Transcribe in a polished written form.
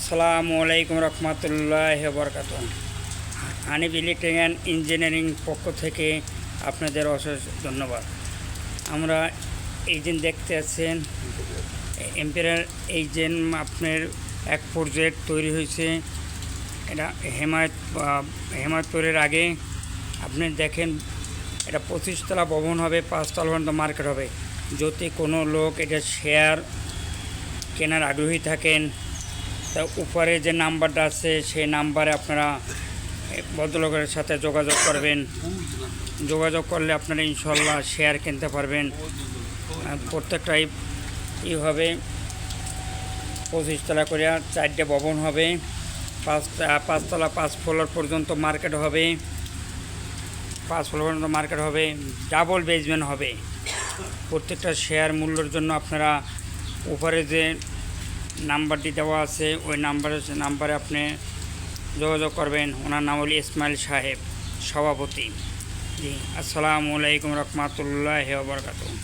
আসসালামু আলাইকুম রহমতুল্লাহ বরকাতুহ। Hanif electric and engineering পক্ষ থেকে আপনাদের অশেষ ধন্যবাদ। আমরা এই যে দেখতে আছেন এম্পেয়ার এই যে আপনার এক প্রজেক্ট তৈরি হয়েছে। এটা হেমায়তপুরের আগে আপনি দেখেন এটা 25 তলা ভবন হবে, 5 তলা পর্যন্ত মার্কেট হবে। যদি কোনো লোক এটা শেয়ার কেনার আগ্রহী থাকেন তা উপরে যে নাম্বারটা আছে সেই নাম্বারে আপনারা ভদ্রলোকের সাথে যোগাযোগ করবেন। যোগাযোগ করলে আপনারা ইনশাল্লাহ শেয়ার কিনতে পারবেন। প্রত্যেকটাই হবে 25 তলা করে 4টে ভবন হবে, 5 তলা 5 ফ্লোর পর্যন্ত মার্কেট হবে, 5 ফ্লোর পর্যন্ত মার্কেট হবে, ডাবল বেসমেন্ট হবে। প্রত্যেকটা শেয়ার মূল্যের জন্য আপনারা উপরে যে নাম্বারটি দেওয়া আছে ওই নাম্বারে আপনি যোগাযোগ করবেন। ওনার নাম হল ইসমাইল সাহেব, সভাপতি। জি, আসসালামু আলাইকুম রহমতুল্লাহি ওয়া বারাকাতুহু।